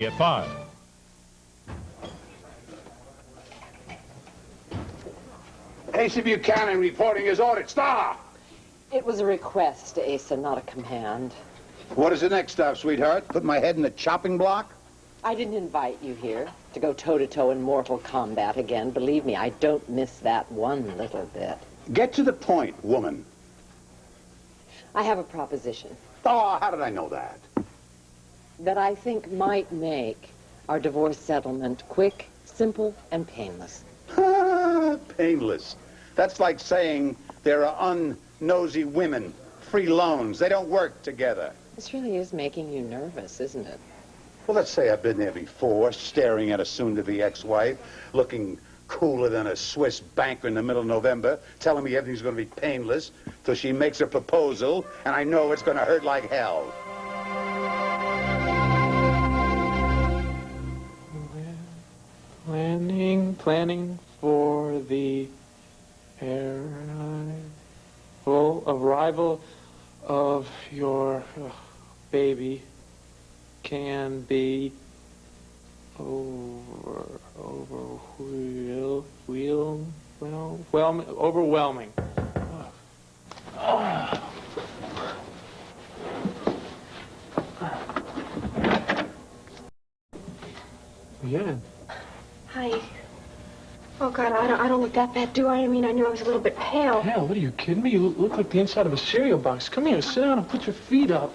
At 5. Asa Buchanan reporting his audit. Stop! It was a request, Asa, not a command. What is the next stop, sweetheart? Put my head in the chopping block? I didn't invite you here to go toe-to-toe in mortal combat again. Believe me, I don't miss that one little bit. Get to the point, woman. I have a proposition Oh, how did I know that? that I think might make our divorce settlement quick, simple, and painless. Painless. That's like saying there are unnosy women, free loans. They don't work together. This really is making you nervous, isn't it? Well, let's say I've been there before, staring at a soon-to-be ex-wife, looking cooler than a Swiss banker in the middle of November, telling me everything's going to be painless till she makes a proposal, and I know it's going to hurt like hell. Planning for the arrival of your baby can be overwhelming. Yeah. Hi. Oh, God, I don't look that bad, do I? I mean, I knew I was a little bit pale. Hell, what are you kidding me? You look like the inside of a cereal box. Come here, sit down and put your feet up.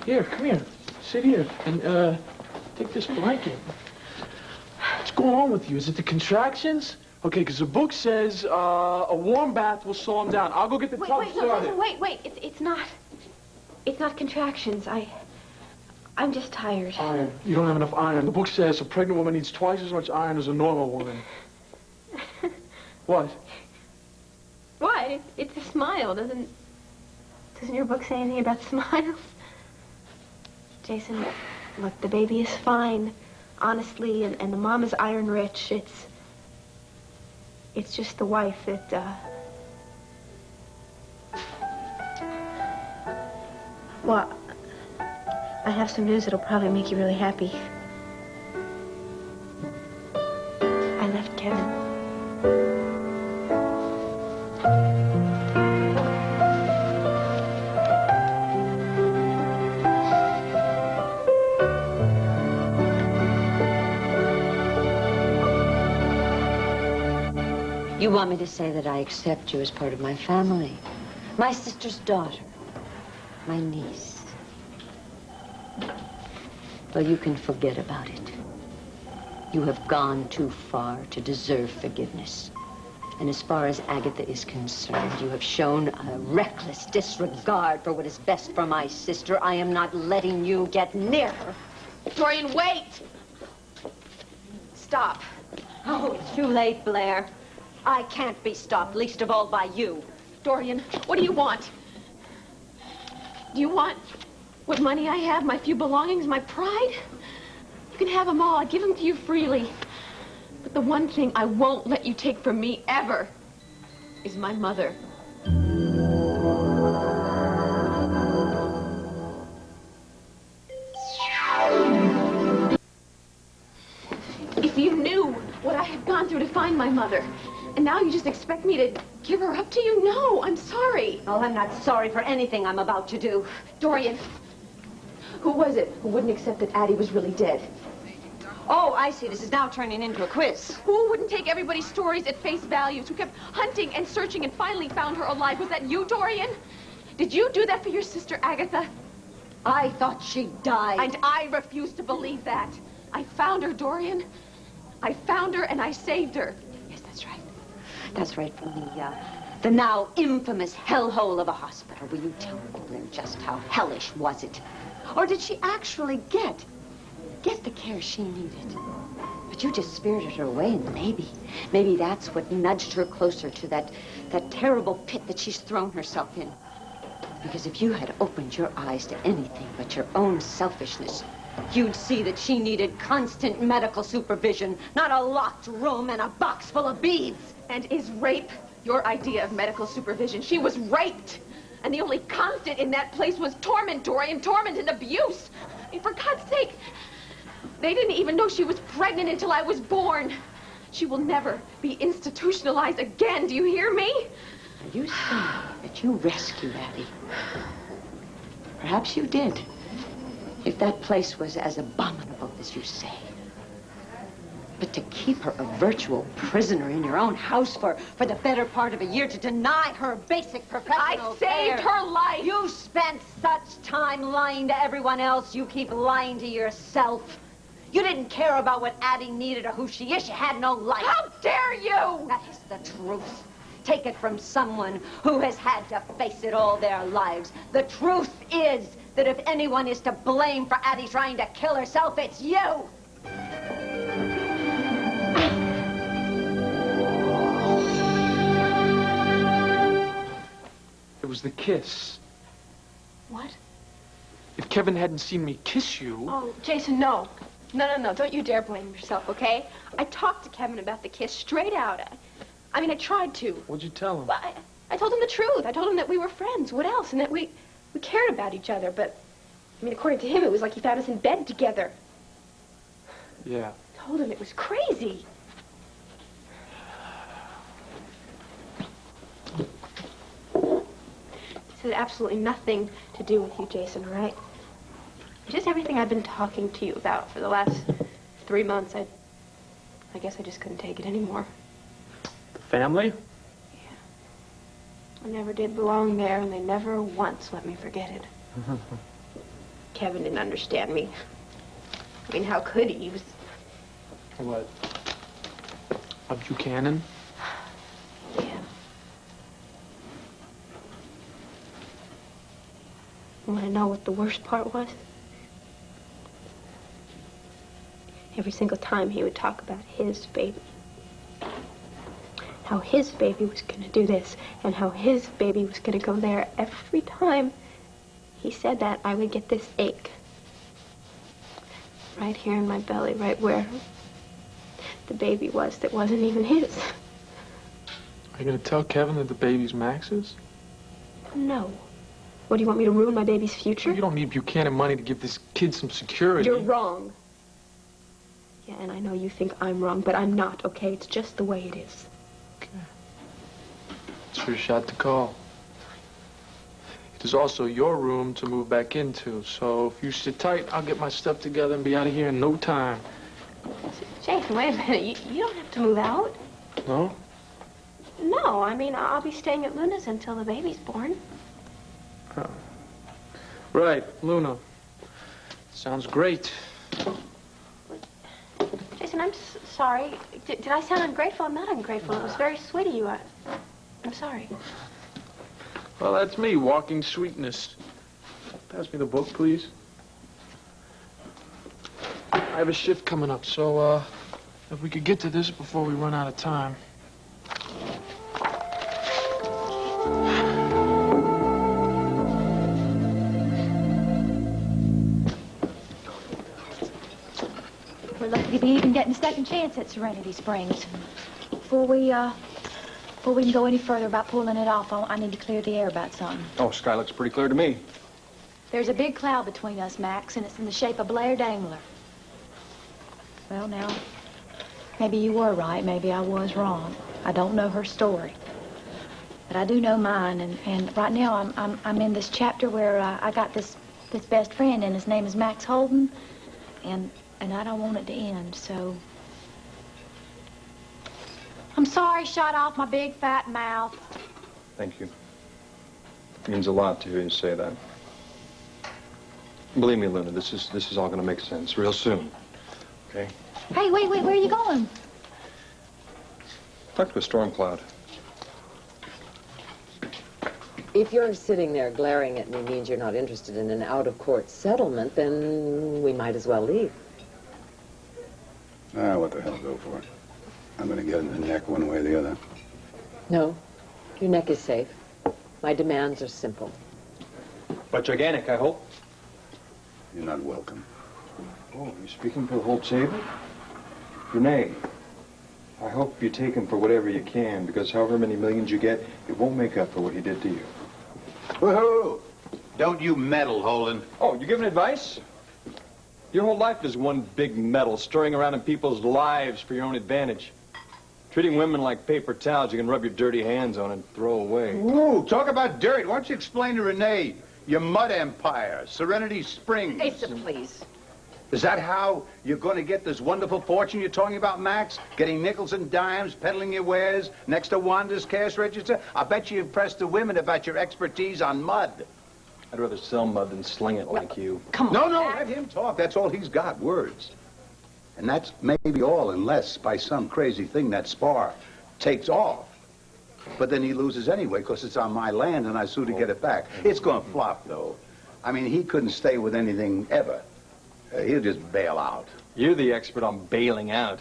Here, come here. Sit here and, take this blanket. What's going on with you? Is it the contractions? Okay, because the book says, a warm bath will slow them down. I'll go get the tub started. Wait. It's not contractions. I'm just tired. Iron. You don't have enough iron. The book says a pregnant woman needs twice as much iron as a normal woman. What? What? It's a smile. Doesn't your book say anything about smiles? Jason, look, the baby is fine, honestly, and the mom is iron rich. It's just the wife that, Well, I have some news that'll probably make you really happy. I left Kevin. You want me to say that I accept you as part of my family, my sister's daughter, my niece. Well, you can forget about it. You have gone too far to deserve forgiveness. And as far as Agatha is concerned, you have shown a reckless disregard for what is best for my sister. I am not letting you get near her. Dorian, wait! Stop. Oh, it's too late, Blair. I can't be stopped, least of all by you. Dorian, what do you want? Do you want what money I have, my few belongings, my pride? You can have them all. I give them to you freely. But the one thing I won't let you take from me ever is my mother. If you knew what I have gone through to find my mother, and now you just expect me to give her up to you? No, I'm sorry. Oh, I'm not sorry for anything I'm about to do. Dorian, who was it who wouldn't accept that Addie was really dead? Oh, I see. This is now turning into a quiz. Who wouldn't take everybody's stories at face value? Who kept hunting and searching and finally found her alive? Was that you, Dorian? Did you do that for your sister, Agatha? I thought she died. And I refuse to believe that. I found her, Dorian. I found her and I saved her. Yes, that's right. That's right, from the now infamous hellhole of a hospital. Will you tell me then just how hellish was it? Or did she actually get the care she needed? But you just spirited her away, and maybe that's what nudged her closer to that terrible pit that she's thrown herself in. Because if you had opened your eyes to anything but your own selfishness, you'd see that she needed constant medical supervision, not a locked room and a box full of beads. And is rape your idea of medical supervision? She was raped. And the only constant in that place was torment, Dorian. Torment and abuse. I mean, for God's sake. They didn't even know she was pregnant until I was born. She will never be institutionalized again. Do you hear me? You say that you rescued Addie. Perhaps you did. If that place was as abominable as you say. But to keep her a virtual prisoner in your own house for the better part of a year, to deny her basic professional I saved her life. You spent such time lying to everyone else, you keep lying to yourself. You didn't care about what Addie needed or who she is. You had no life. How dare you? That is the truth. Take it from someone who has had to face it all their lives. The truth is that if anyone is to blame for Addie trying to kill herself, it's you. It was the kiss. What? If Kevin hadn't seen me kiss you... Oh, Jason, no. No. Don't you dare blame yourself, okay? I talked to Kevin about the kiss straight out. I mean, I tried to. What'd you tell him? Well, I told him the truth. I told him that we were friends. What else? And that we cared about each other. But, I mean, according to him, it was like he found us in bed together. Yeah. I told him it was crazy. This had absolutely nothing to do with you, Jason, all right? Just everything I've been talking to you about for the last 3 months. I guess I just couldn't take it anymore. The family? I never did belong there, and they never once let me forget it. Kevin didn't understand me. I mean, how could he? He was... What? A Buchanan? Yeah. You want to know what the worst part was? Every single time he would talk about his baby. How his baby was going to do this, and how his baby was going to go there. Every time he said that, I would get this ache. Right here in my belly, right where the baby was that wasn't even his. Are you going to tell Kevin that the baby's Max's? No. What, do you want me to ruin my baby's future? You don't need Buchanan money to give this kid some security. You're wrong. Yeah, and I know you think I'm wrong, but I'm not, okay? It's just the way it is. Okay. It's your shot to call. It is also your room to move back into, so if you sit tight, I'll get my stuff together and be out of here in no time. Jason, wait a minute. You don't have to move out. No? No, I mean, I'll be staying at Luna's until the baby's born. Oh. Right, Luna. Sounds great. Jason, I'm sorry. Did I sound ungrateful? I'm not ungrateful. It was very sweet of you. I'm sorry. Well, that's me, walking sweetness. Pass me the book, please. I have a shift coming up, so, if we could get to this before we run out of time. We're lucky to be even getting a second chance at Serenity Springs. Before we can go any further about pulling it off, I need to clear the air about something. Oh, sky looks pretty clear to me. There's a big cloud between us, Max, and it's in the shape of Blair Dangler. Well, now, maybe you were right, maybe I was wrong. I don't know her story. But I do know mine, and right now I'm in this chapter where I got this best friend, and his name is Max Holden, and I don't want it to end, so... I'm sorry, shot off my big fat mouth. Thank you. It means a lot to hear you say that. Believe me, Luna, this is all going to make sense real soon. Okay? Hey, wait, where are you going? Talk to a storm cloud. If you're sitting there glaring at me means you're not interested in an out-of-court settlement, then we might as well leave. Ah, what the hell go for it? I'm gonna get in the neck one way or the other. No, your neck is safe. My demands are simple. But gigantic, I hope. You're not welcome. Oh, you're speaking for the whole table? Renee, I hope you take him for whatever you can, because however many millions you get, it won't make up for what he did to you. Woohoo! Don't you meddle, Holden. Oh, you giving advice? Your whole life is one big metal, stirring around in people's lives for your own advantage. Treating women like paper towels you can rub your dirty hands on and throw away. Ooh, talk about dirt. Why don't you explain to Renee your mud empire, Serenity Springs? Asa, please. Is that how you're going to get this wonderful fortune you're talking about, Max? Getting nickels and dimes, peddling your wares next to Wanda's cash register? I bet you impressed the women about your expertise on mud. I'd rather sell mud than sling it like you. Come on. No, let him talk. That's all he's got, words. And that's maybe all, unless by some crazy thing that spar takes off. But then he loses anyway, because it's on my land and I sue to get it back. It's going to flop, though. I mean, he couldn't stay with anything ever. He'll just bail out. You're the expert on bailing out.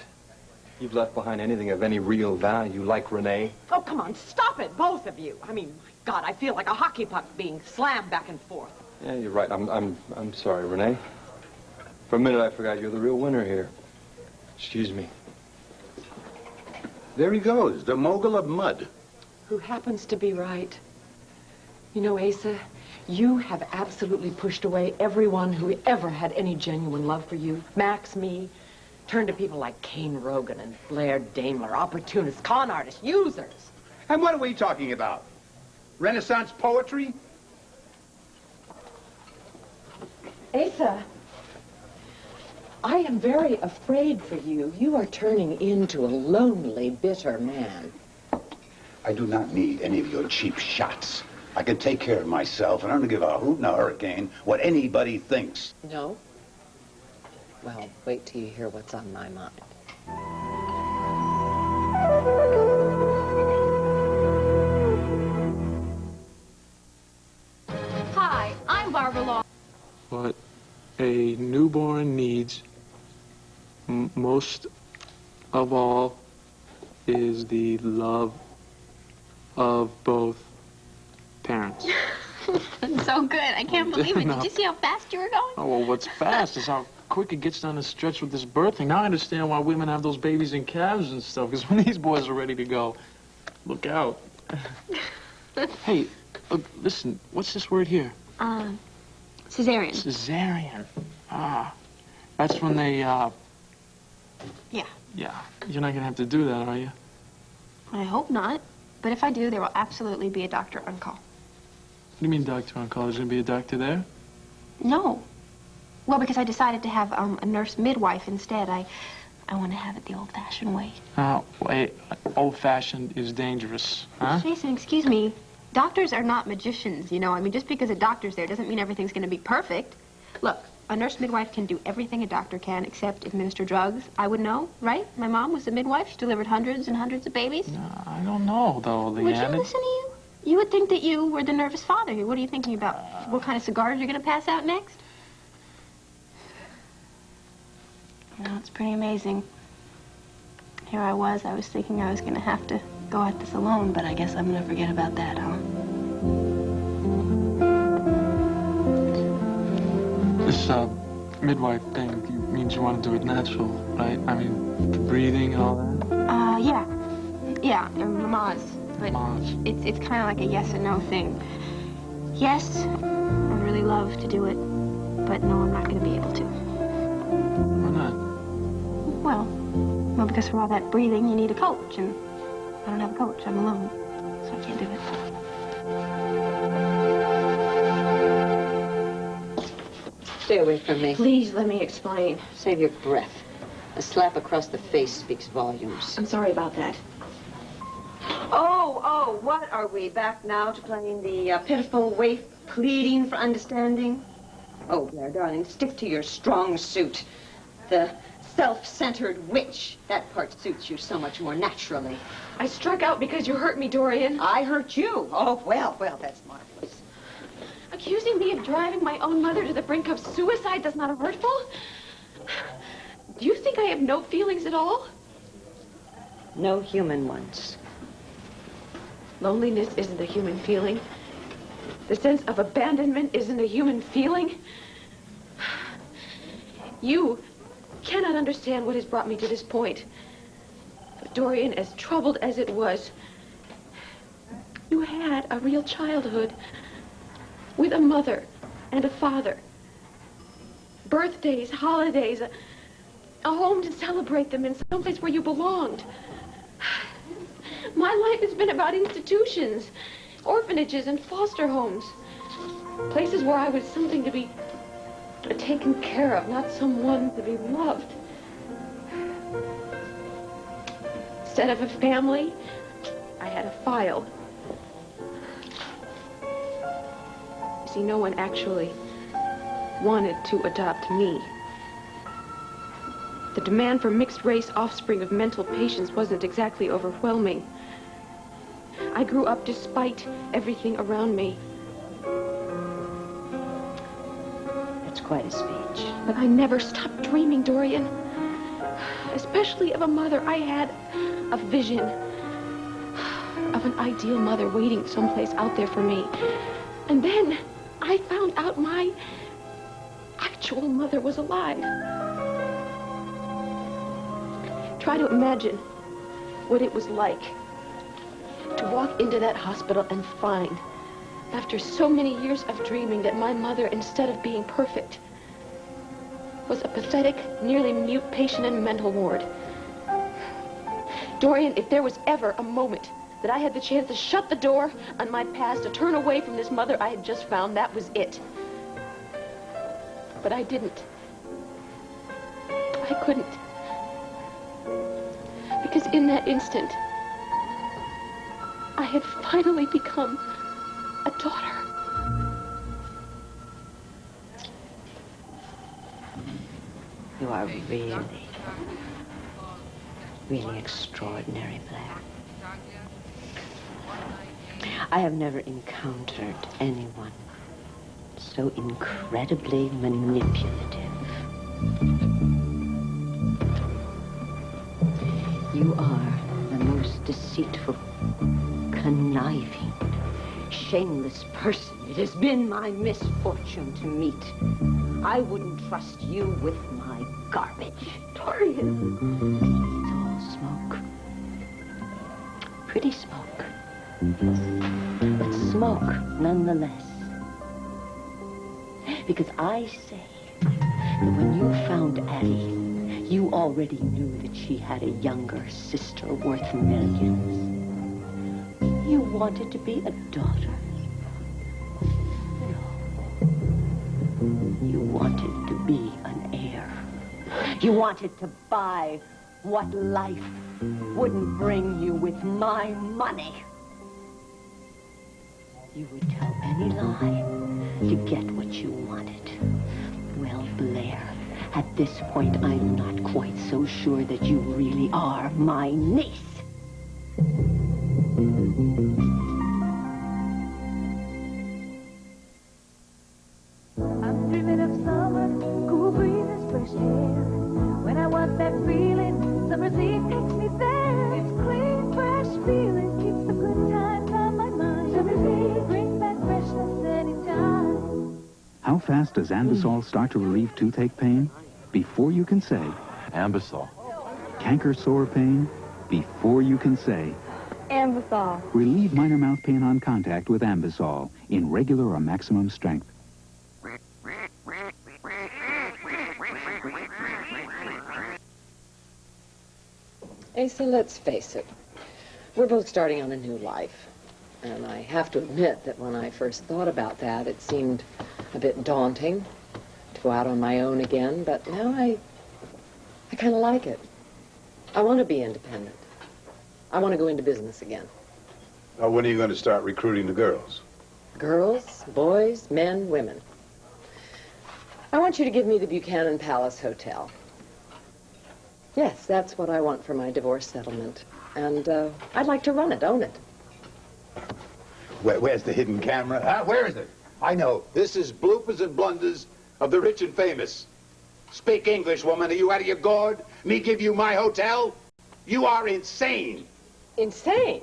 You've left behind anything of any real value, like Renee. Oh, come on, stop it, both of you. I mean, my God, I feel like a hockey puck being slammed back and forth. Yeah, you're right. I'm sorry, Renee. For a minute, I forgot you're the real winner here. Excuse me. There he goes, the mogul of mud. Who happens to be right. You know, Asa, you have absolutely pushed away everyone who ever had any genuine love for you. Max, me. Turned to people like Kane Rogan and Blair Daimler, opportunists, con artists, users. And what are we talking about? Renaissance poetry? Asa, I am very afraid for you. You are turning into a lonely, bitter man. I do not need any of your cheap shots. I can take care of myself, and I don't give a hoot and a hurricane what anybody thinks. No? Well, wait till you hear what's on my mind. Hi, I'm Barbara Law. What a newborn needs most of all is the love of both parents. That's so good. I can't believe it. No. Did you see how fast you were going? Oh, well, what's fast is how quick it gets down the stretch with this birthing. Now I understand why women have those babies in calves and stuff, because when these boys are ready to go, look out. Hey, listen, what's this word here? Cesarean. Cesarean. Ah, that's when they, Yeah. Yeah, you're not gonna have to do that, are you? I hope not. But if I do, there will absolutely be a doctor on call. What do you mean doctor on call? There's gonna be a doctor there? No. Well, because I decided to have a nurse midwife instead. I want to have it the old-fashioned way. Wait, old-fashioned is dangerous, huh? Jason, excuse me. Doctors are not magicians, you know. I mean, just because a doctor's there doesn't mean everything's going to be perfect. Look, a nurse midwife can do everything a doctor can except administer drugs. I would know, right? My mom was a midwife. She delivered hundreds and hundreds of babies. No, I don't know, though, Leanne. Would you listen to you? You would think that you were the nervous father here. What are you thinking about? What kind of cigars you're going to pass out next? Well, it's pretty amazing. Here I was thinking I was going to have to go at this alone, but I guess I'm going to forget about that, huh? This, midwife thing means you want to do it natural, right? I mean, the breathing and all that? Yeah. Yeah, Lamaze. But Lamaze. it's kind of like a yes and no thing. Yes, I'd really love to do it, but no, I'm not going to be able to. Why not? Well, because for all that breathing, you need a coach, and I don't have a coach. I'm alone, so I can't do it. Stay away from me. Please, let me explain. Save your breath. A slap across the face speaks volumes. I'm sorry about that. Oh, what are we, back now to playing the pitiful waif pleading for understanding? Oh, Blair, darling, stick to your strong suit. The self-centered witch. That part suits you so much more naturally. I struck out because you hurt me, Dorian. I hurt you. Oh, well, that's marvelous. Accusing me of driving my own mother to the brink of suicide, that's not hurtful? Do you think I have no feelings at all? No human ones. Loneliness isn't a human feeling. The sense of abandonment isn't a human feeling. You cannot understand what has brought me to this point. But Dorian, as troubled as it was, you had a real childhood with a mother and a father. birthdays, holidays, a home to celebrate them in, someplace where you belonged. My life has been about institutions, orphanages, and foster homes. Places where I was something to be taken care of, not someone to be loved. Instead of a family, I had a file. You see, no one actually wanted to adopt me. The demand for mixed-race offspring of mental patients wasn't exactly overwhelming. I grew up despite everything around me. That's quite a speech. But I never stopped dreaming, Dorian. Especially of a mother. I had a vision of an ideal mother waiting someplace out there for me. And then I found out my actual mother was alive. Try to imagine what it was like to walk into that hospital and find, after so many years of dreaming, that my mother, instead of being perfect, was a pathetic, nearly mute patient in a mental ward. Dorian, if there was ever a moment that I had the chance to shut the door on my past, to turn away from this mother I had just found, that was it. But I didn't. I couldn't. Because in that instant, I had finally become a daughter. You are really extraordinary, Blair. I have never encountered anyone so incredibly manipulative. You are the most deceitful, conniving, shameless person it has been my misfortune to meet. I wouldn't trust you with my garbage. Dorian. It's all smoke. Pretty smoke. But smoke nonetheless. Because I say that when you found Addie, you already knew that she had a younger sister worth millions. You wanted to be a daughter. No. You wanted to be an heir. You wanted to buy what life wouldn't bring you with my money. You would tell any lie to get what you wanted. Well, Blair, at this point, I'm not quite so sure that you really are my niece. I'm dreaming of summer, cool breezes, fresh air. When I want that feeling, summer's eve takes me there. It's clean, fresh feeling, keeps the good times on my mind. Summer's eve brings back freshness anytime. How fast does Ambisol start to relieve toothache pain? Before you can say Ambisol. Canker sore pain? Before you can say Ambisol. relieve minor mouth pain on contact with Ambisol in regular or maximum strength. Asa, let's face it. We're both starting on a new life. And I have to admit that when I first thought about that, it seemed a bit daunting to go out on my own again. But now I kind of like it. I want to be independent. I want to go into business again. Now, when are you going to start recruiting the girls? Girls, boys, men, women. I want you to give me the Buchanan Palace Hotel. Yes, that's what I want for my divorce settlement. And I'd like to run it, own it. Where's the hidden camera? Huh? Where is it? I know. This is bloopers and blunders of the rich and famous. Speak English, woman. Are you out of your gourd? Me give you my hotel? You are insane. Insane?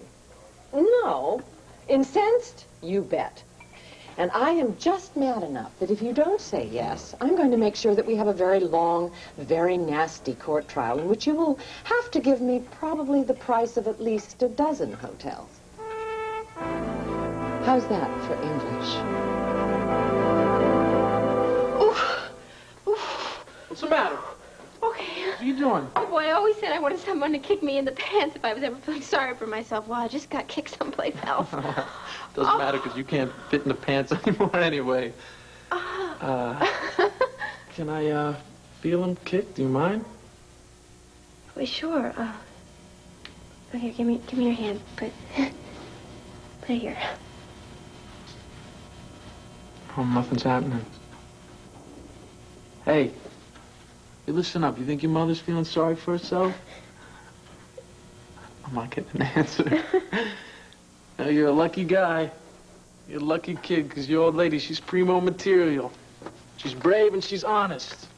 No. Incensed? You bet. And I am just mad enough that if you don't say yes, I'm going to make sure that we have a very long, very nasty court trial in which you will have to give me probably the price of at least a dozen hotels. How's that for English? Oof. Oof. the matter? Okay. What are you doing? Oh, boy, I always said I wanted someone to kick me in the pants if I was ever feeling sorry for myself. Well, I just got kicked someplace else. Doesn't matter because you can't fit in the pants anymore anyway. Can I feel him kick? Do you mind? Well, sure. Here, give me your hand. Put it here. Oh, nothing's happening. Hey, listen up. You think your mother's feeling sorry for herself? I'm not getting an answer. Now, you're a lucky guy. You're a lucky kid, because your old lady, she's primo material. She's brave and she's honest.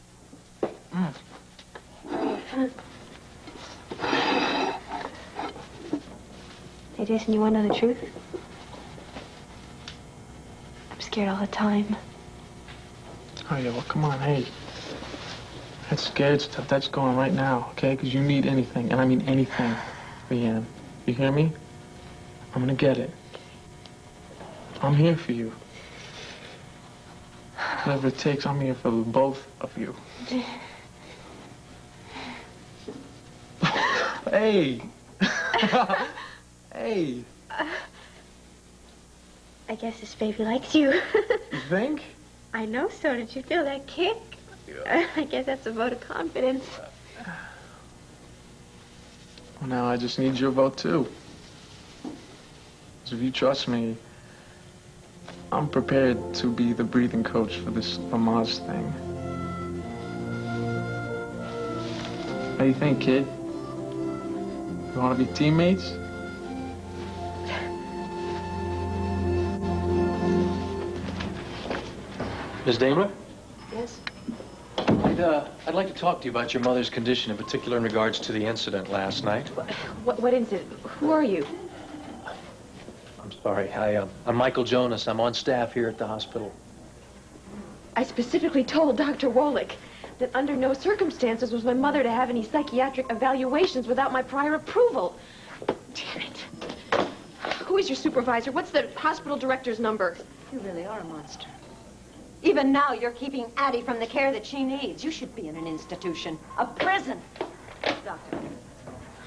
Hey, Jason, you want to know the truth? I'm scared all the time. Oh, yeah, well, come on, hey. That scared stuff, that's going right now, okay? Because you need anything, and I mean anything, Leanne. You hear me? I'm gonna get it. I'm here for you. Whatever it takes, I'm here for the both of you. Hey! Hey! I guess this baby likes you. You think? I know so. Did you feel that kick? I guess that's a vote of confidence. Well, now I just need your vote, too. Because if you trust me, I'm prepared to be the breathing coach for this Lamaze thing. What do you think, kid? You want to be teammates? Ms. Daimler? Yes? I'd like to talk to you about your mother's condition, in particular in regards to the incident last night. What incident? Who are you? I'm sorry. I'm Michael Jonas. I'm on staff here at the hospital. I specifically told Dr. Wolick that under no circumstances was my mother to have any psychiatric evaluations without my prior approval. Damn it. Who is your supervisor? What's the hospital director's number? You really are a monster. Even now, you're keeping Addie from the care that she needs. You should be in an institution, a prison. Doctor,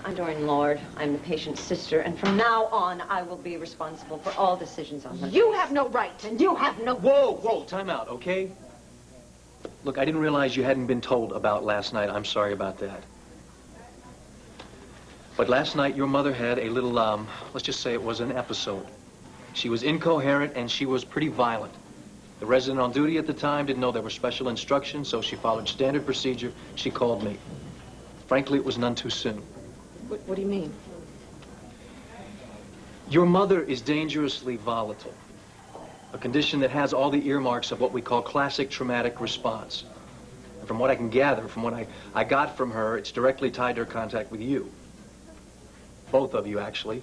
I'm Doreen Lord. I'm the patient's sister, and from now on, I will be responsible for all decisions on her. You have no right. And you have no... Whoa, time out, okay? Look, I didn't realize you hadn't been told about last night. I'm sorry about that. But last night, your mother had a little, let's just say it was an episode. She was incoherent, and she was pretty violent. The resident on duty at the time didn't know there were special instructions, so she followed standard procedure. She called me. Frankly, it was none too soon. What do you mean? Your mother is dangerously volatile, a condition that has all the earmarks of what we call classic traumatic response. And from what I can gather, from what I got from her, it's directly tied to her contact with you. Both of you, actually.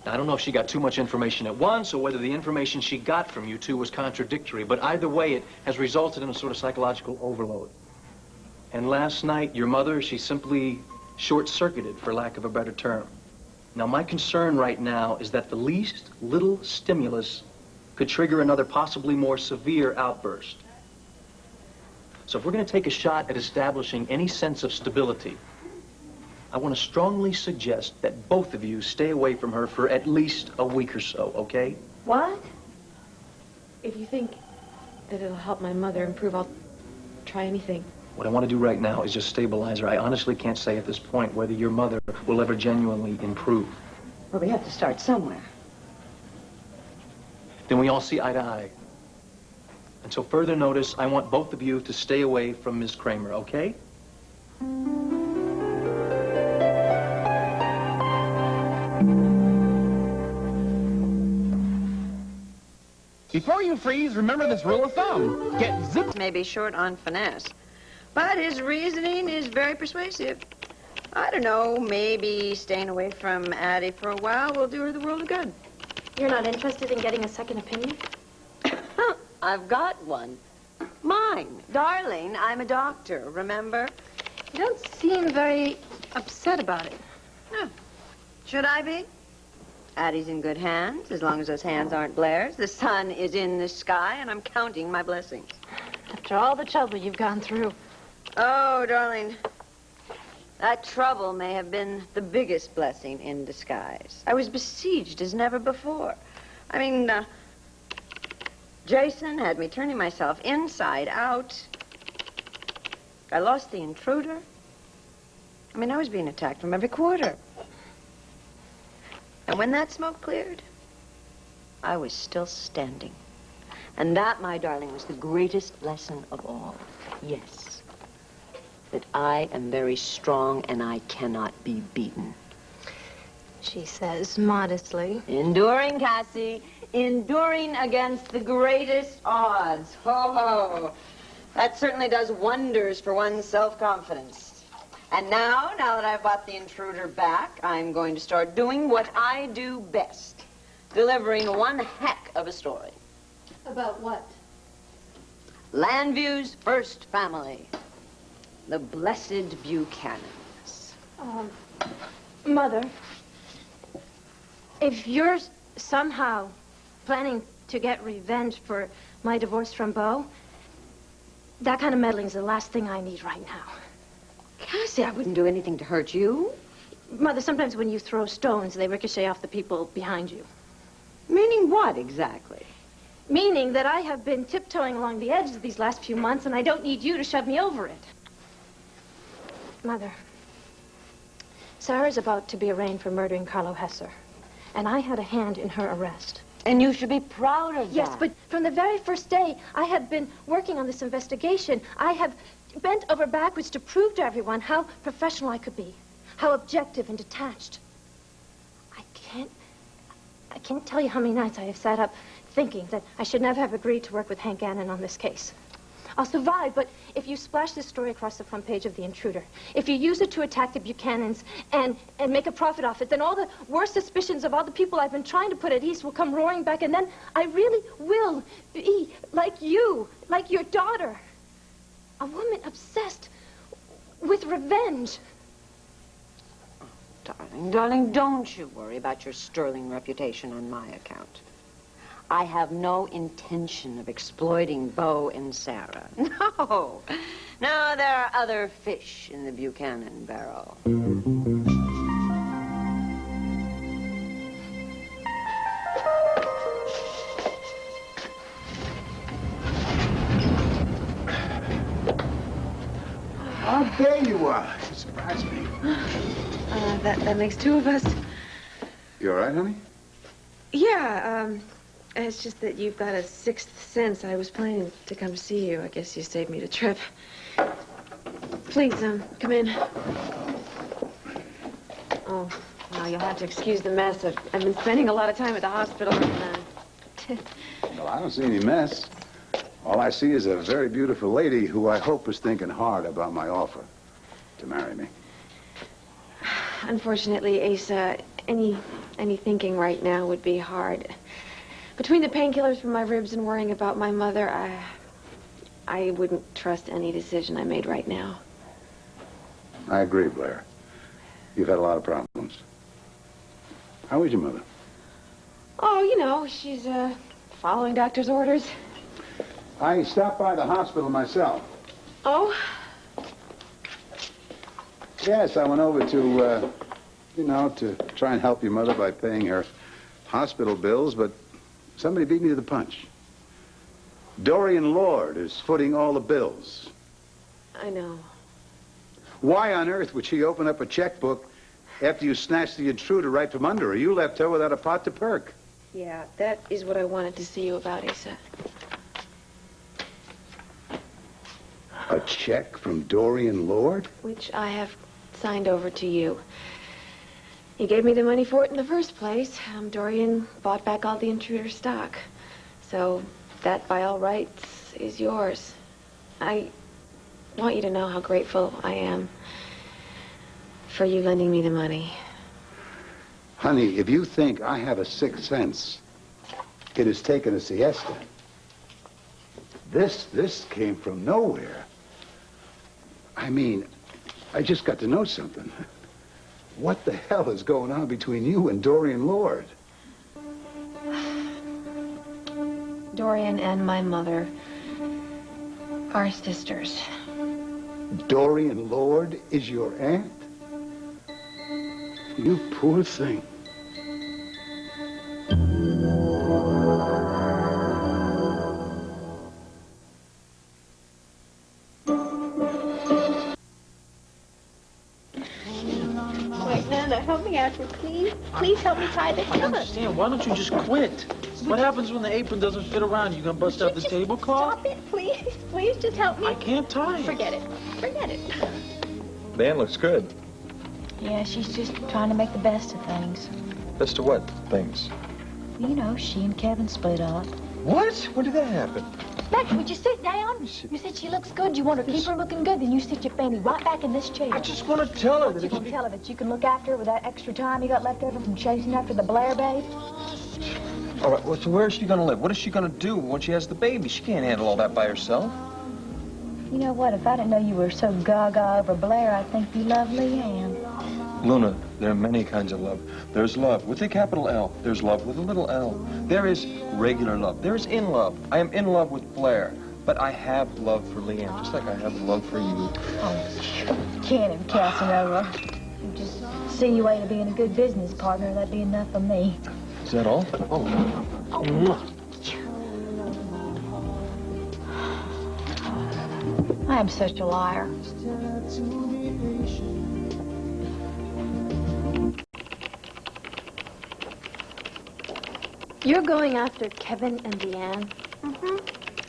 Now, I don't know if she got too much information at once or whether the information she got from you two was contradictory, but either way, it has resulted in a sort of psychological overload. And last night, your mother, she simply short-circuited, for lack of a better term. Now, my concern right now is that the least little stimulus could trigger another possibly more severe outburst. So if we're going to take a shot at establishing any sense of stability, I want to strongly suggest that both of you stay away from her for at least a week or so, okay? What? If you think that it'll help my mother improve, I'll try anything. What I want to do right now is just stabilize her. I honestly can't say at this point whether your mother will ever genuinely improve. Well, we have to start somewhere. Then we all see eye to eye. Until further notice, I want both of you to stay away from Ms. Kramer, okay? Before you freeze, remember this rule of thumb. Get zipped. May be short on finesse, but his reasoning is very persuasive. I don't know, maybe staying away from Addie for a while will do her the world of good. You're not interested in getting a second opinion? I've got one. Mine. Darling, I'm a doctor, remember? You don't seem very upset about it. No. Should I be? Addie's in good hands, as long as those hands aren't Blair's. The sun is in the sky, and I'm counting my blessings. After all the trouble you've gone through. Oh, darling, that trouble may have been the biggest blessing in disguise. I was besieged as never before. I mean, Jason had me turning myself inside out. I lost the intruder. I mean, I was being attacked from every quarter. And when that smoke cleared, I was still standing. And that, my darling, was the greatest lesson of all. Yes, that I am very strong and I cannot be beaten. She says modestly. Enduring, Cassie. Enduring against the greatest odds. Ho, ho. That certainly does wonders for one's self-confidence. And now that I've brought the intruder back, I'm going to start doing what I do best. Delivering one heck of a story. About what? Landview's first family. The blessed Buchanans. Mother, if you're somehow planning to get revenge for my divorce from Beau, that kind of meddling is the last thing I need right now. Cassie, I wouldn't do anything to hurt you. Mother, sometimes when you throw stones, they ricochet off the people behind you. Meaning what, exactly? Meaning that I have been tiptoeing along the edge these last few months, and I don't need you to shove me over it. Mother, Sarah's about to be arraigned for murdering Carlo Hesser, and I had a hand in her arrest. And you should be proud of that. Yes, but from the very first day I have been working on this investigation, I have bent over backwards to prove to everyone how professional I could be, how objective and detached. I can't tell you how many nights I have sat up thinking that I should never have agreed to work with Hank Gannon on this case. I'll survive, but if you splash this story across the front page of The Intruder, if you use it to attack the Buchanans and make a profit off it, then all the worst suspicions of all the people I've been trying to put at ease will come roaring back, and then I really will be like you, like your daughter. A woman obsessed with revenge. Darling, don't you worry about your sterling reputation on my account. I have no intention of exploiting Beau and Sarah. No. No, there are other fish in the Buchanan barrel. Oh, there you are. You surprised me. That makes two of us. You all right, honey? Yeah, it's just that you've got a sixth sense. I was planning to come see you. I guess you saved me the trip. Please, come in. Oh, now you'll have to excuse the mess. I've been spending a lot of time at the hospital. And, Well, I don't see any mess. All I see is a very beautiful lady who I hope is thinking hard about my offer to marry me. Unfortunately, Asa, any thinking right now would be hard. Between the painkillers for my ribs and worrying about my mother, I wouldn't trust any decision I made right now. I agree, Blair. You've had a lot of problems. How is your mother? Oh, you know, she's following doctor's orders. I stopped by the hospital myself. Oh? Yes, I went over to, to try and help your mother by paying her hospital bills, but somebody beat me to the punch. Dorian Lord is footing all the bills. I know. Why on earth would she open up a checkbook after you snatched the intruder right from under her? You left her without a pot to perk. Yeah, that is what I wanted to see you about, Asa. A check from Dorian Lord? Which I have signed over to you. He gave me the money for it in the first place. Dorian bought back all the intruder stock. So that, by all rights, is yours. I want you to know how grateful I am for you lending me the money. Honey, if you think I have a sixth sense, it has taken a siesta. This came from nowhere. I mean, I just got to know something. What the hell is going on between you and Dorian Lord? Dorian and my mother are sisters. Dorian Lord is your aunt? You poor thing. Wait, Nana, help me out here, please. Please help me tie this I don't up. understand. Why don't you just quit? What happens when the apron doesn't fit around? You gonna bust out the tablecloth? Stop it, please. Please just help me. I can't tie it. Forget it. Forget it. Dan looks good. Yeah, she's just trying to make the best of things. Best of what things? You know, she and Kevin split up. What? When did that happen? Max, would you sit down? You said she looks good. You want to keep her looking good, then you sit your fanny right back in this chair. I just want to tell her that You if can tell her that you can look after her with that extra time you got left over from chasing after the Blair babe. All right, well, so where is she going to live? What is she going to do when she has the baby? She can't handle all that by herself. You know what? If I didn't know you were so gaga over Blair, I'd think you love Leanne. Luna, there are many kinds of love. There's love with a capital L. There's love with a little l. There is regular love. There is in love. I am in love with Blair, but I have love for Leanne, just like I have love for you. Oh, Cannon Casanova. You just see your way to being a good business partner. That'd be enough for me. Is that all? Oh. I am such a liar. You're going after Kevin and Leanne? Mm-hmm.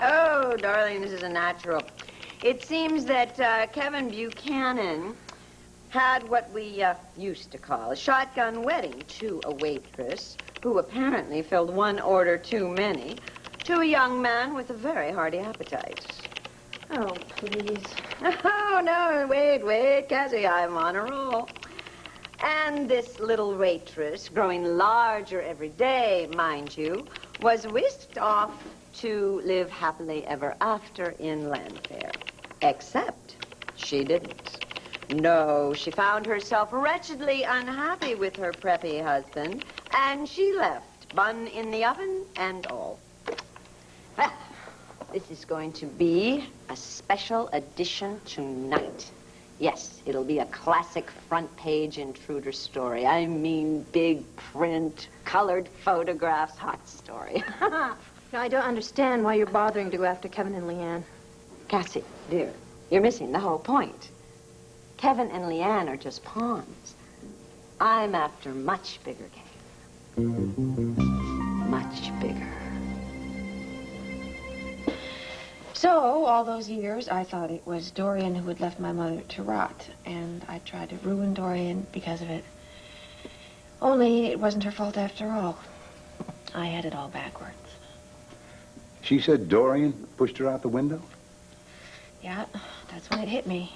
Oh, darling, this is a natural. It seems that Kevin Buchanan had what we used to call a shotgun wedding to a waitress who apparently filled one order too many to a young man with a very hearty appetite. Oh, please. Oh, no, wait, Cassie, I'm on a roll. And this little waitress, growing larger every day, mind you, was whisked off to live happily ever after in Landfair. Except she didn't. No, she found herself wretchedly unhappy with her preppy husband, and she left, bun in the oven and all. Well, this is going to be a special edition tonight. Yes, it'll be a classic front-page intruder story. I mean, big print, colored photographs, hot story. No, I don't understand why you're bothering to go after Kevin and Leanne. Cassie, dear, you're missing the whole point. Kevin and Leanne are just pawns. I'm after much bigger game. Much bigger. So, all those years, I thought it was Dorian who had left my mother to rot, and I tried to ruin Dorian because of it. Only it wasn't her fault after all. I had it all backwards. She said Dorian pushed her out the window? Yeah, that's when it hit me.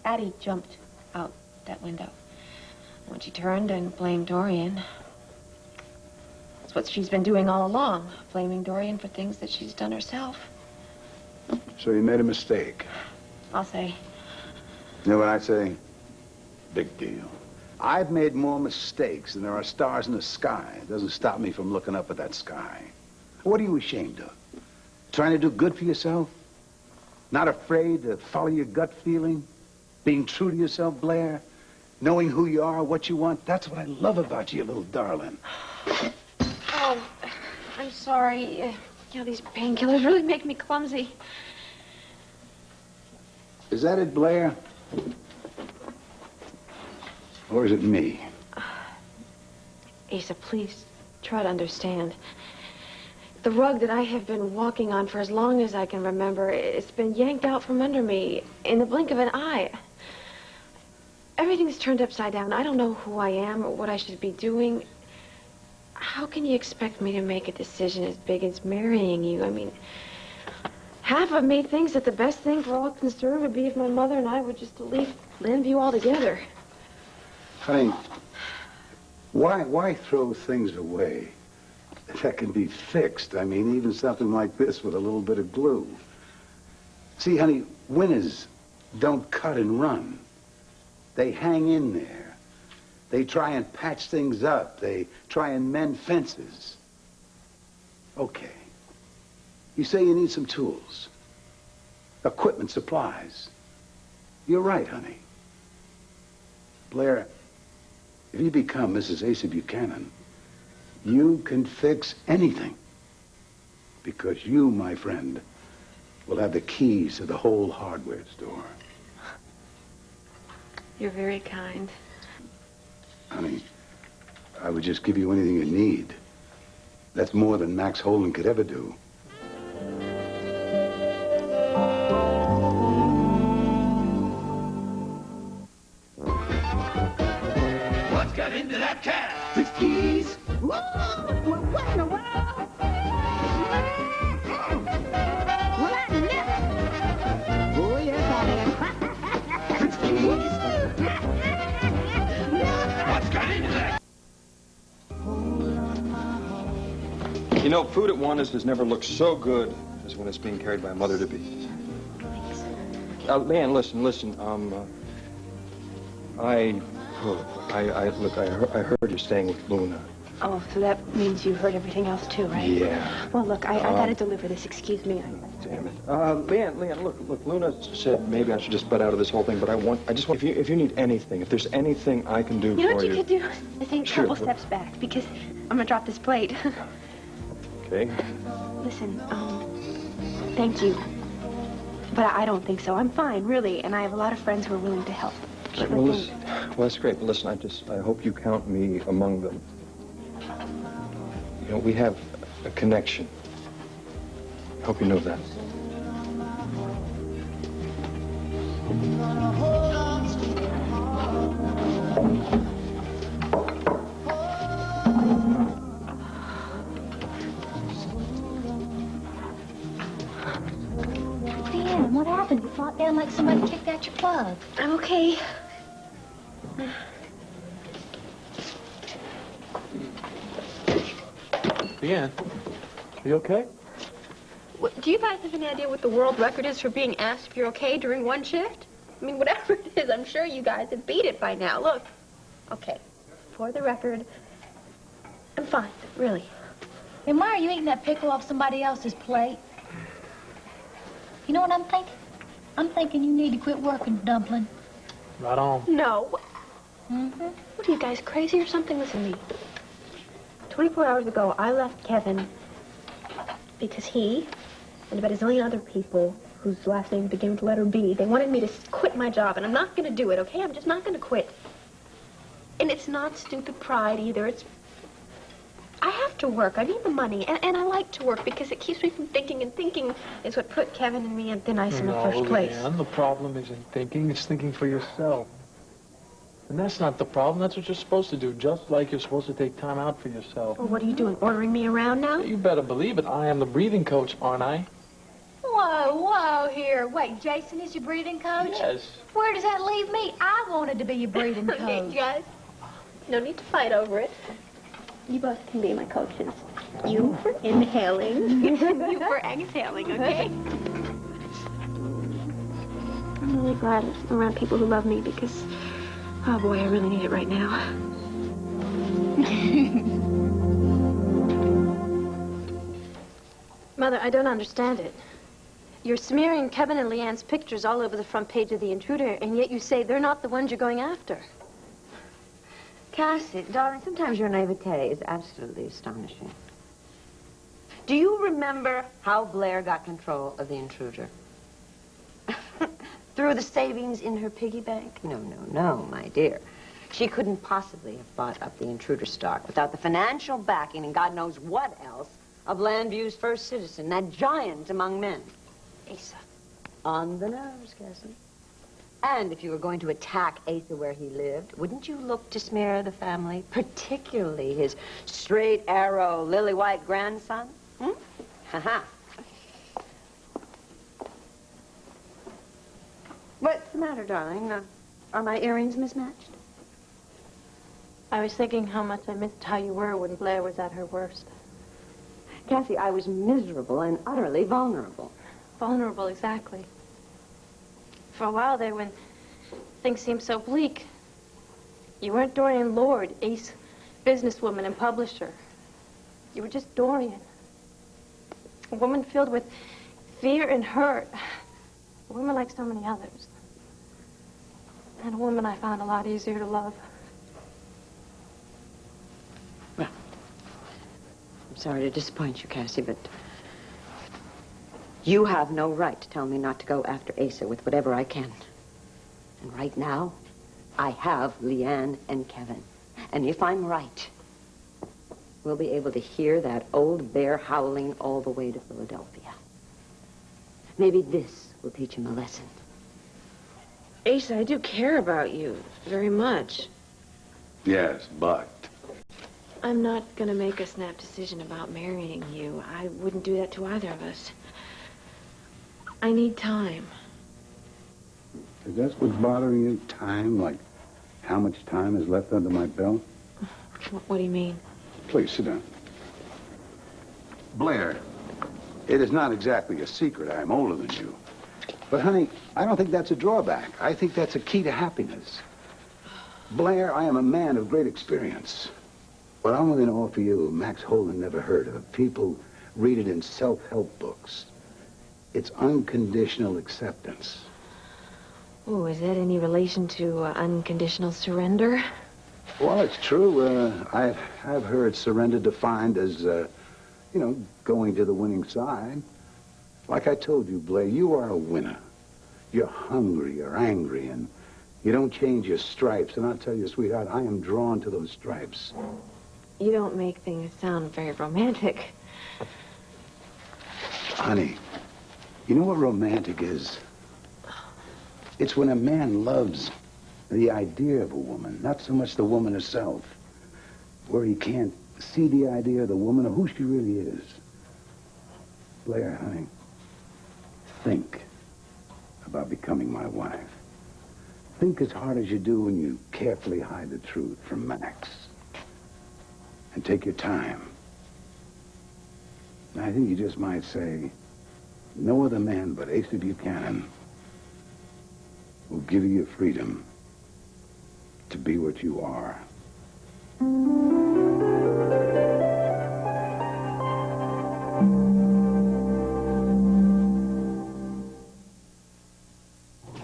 Addie jumped out that window. When she turned and blamed Dorian, that's what she's been doing all along, blaming Dorian for things that she's done herself. So you made a mistake. I'll say. You know what I say? Big deal. I've made more mistakes than there are stars in the sky. It doesn't stop me from looking up at that sky. What are you ashamed of? Trying to do good for yourself? Not afraid to follow your gut feeling? Being true to yourself, Blair? Knowing who you are, what you want? That's what I love about you, little darling. Oh, I'm sorry. These painkillers really make me clumsy. Is that it, Blair? Or is it me? Asa, please try to understand. The rug that I have been walking on for as long as I can remember, it's been yanked out from under me in the blink of an eye. Everything's turned upside down. I don't know who I am or what I should be doing. How can you expect me to make a decision as big as marrying you? I mean, half of me thinks that the best thing for all concerned would be if my mother and I were just to leave Glenview altogether. Honey, why throw things away that can be fixed? I mean, even something like this with a little bit of glue. See, honey, winners don't cut and run. They hang in there. They try and patch things up. They try and mend fences. Okay. You say you need some tools, equipment, supplies. You're right, honey. Blair, if you become Mrs. Asa Buchanan, you can fix anything. Because you, my friend, will have the keys to the whole hardware store. You're very kind. Honey, I would just give you anything you need. That's more than Max Holden could ever do. What's got into that cat? The keys. Whoa! What in the world? Well, I never. Oh, yes, I have. The keys. What's got into that? You know, food at Wanda's has never looked so good as when it's being carried by a mother-to-be. Leanne, listen. I heard you're staying with Luna. Oh, so that means you heard everything else too, right? Yeah. Well, look, I gotta deliver this. Excuse me. Damn it. Leanne, look, Luna said maybe I should just butt out of this whole thing, but I just want, if you need anything, if there's anything I can do You know for what you could do? I think a Sure. couple steps back, because I'm gonna drop this plate. Okay. Listen, thank you. But I don't think so. I'm fine, really, and I have a lot of friends who are willing to help. Right, well, that's great, but listen, I hope you count me among them. You know, we have a connection. I hope you know that. Dan, what happened? You flopped down like somebody kicked out your plug. I'm okay. Leanne, are you okay? Do you guys have any idea what the world record is for being asked if you're okay during one shift? I mean, whatever it is, I'm sure you guys have beat it by now. Look, okay, for the record, I'm fine, really. And why are you eating that pickle off somebody else's plate? You know what I'm thinking? I'm thinking you need to quit working, Dumpling. Right on. No. Mm-hmm. What are you guys, crazy or something? Listen to me. 24 hours ago, I left Kevin because he and about a zillion other people whose last name began with the letter B, they wanted me to quit my job, and I'm not going to do it, okay? I'm just not going to quit. And it's not stupid pride either. It's... I have to work. I need the money, and I like to work because it keeps me from thinking, and thinking is what put Kevin and me on thin ice in the first place. Leanne, the problem isn't thinking, it's thinking for yourself. And that's not the problem. That's what you're supposed to do, just like you're supposed to take time out for yourself. Well, what are you doing, ordering me around now? You better believe it. I am the breathing coach, aren't I? Whoa, here. Wait, Jason is your breathing coach? Yes. Where does that leave me? I wanted to be your breathing coach. Okay, you guys, no need to fight over it. You both can be my coaches. You for inhaling, you for exhaling, okay? I'm really glad I'm around people who love me because, oh boy, I really need it right now. Mother, I don't understand it. You're smearing Kevin and Leanne's pictures all over the front page of The Intruder, and yet you say they're not the ones you're going after. Cassie, darling, sometimes your naivete is absolutely astonishing. Do you remember how Blair got control of The Intruder? Through the savings in her piggy bank? No, my dear. She couldn't possibly have bought up The Intruder stock without the financial backing and God knows what else of Landview's first citizen, that giant among men. Asa. On the nose, Cassie. And if you were going to attack Asa where he lived, wouldn't you look to smear the family, particularly his straight arrow, lily-white grandson? Ha-ha. What's the matter, darling? Are my earrings mismatched? I was thinking how much I missed how you were when Blair was at her worst. Cassie, I was miserable and utterly vulnerable. Vulnerable, exactly. For a while there, when things seemed so bleak, you weren't Dorian Lord, ace businesswoman and publisher. You were just Dorian. A woman filled with fear and hurt. A woman like so many others. And a woman I found a lot easier to love. Well, I'm sorry to disappoint you, Cassie, but you have no right to tell me not to go after Asa with whatever I can. And right now, I have Leanne and Kevin. And if I'm right, we'll be able to hear that old bear howling all the way to Philadelphia. Maybe this will teach him a lesson. Asa, I do care about you very much. Yes, but... I'm not going to make a snap decision about marrying you. I wouldn't do that to either of us. I need time. Is that what's bothering you? Time? Like how much time is left under my belt? What do you mean? Please, sit down. Blair, it is not exactly a secret I'm older than you. But, honey, I don't think that's a drawback. I think that's a key to happiness. Blair, I am a man of great experience. What I'm going to offer you, Max Holden never heard of. People read it in self-help books. It's unconditional acceptance. Oh, is that any relation to unconditional surrender? Well, it's true. I've heard surrender defined as, going to the winning side. Like I told you, Blair, you are a winner. You're hungry, you're angry, and you don't change your stripes. And I'll tell you, sweetheart, I am drawn to those stripes. You don't make things sound very romantic. Honey, you know what romantic is? It's when a man loves the idea of a woman, not so much the woman herself, where he can't see the idea of the woman or who she really is. Blair, honey, think about becoming my wife. Think as hard as you do when you carefully hide the truth from Max. And take your time. I think you just might say, no other man but Asa Buchanan will give you your freedom to be what you are.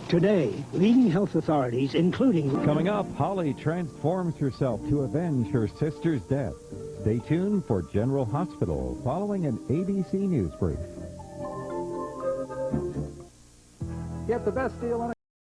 Today, leading health authorities, including... Coming up, Holly transforms herself to avenge her sister's death. Stay tuned for General Hospital following an ABC News brief. Get the best deal on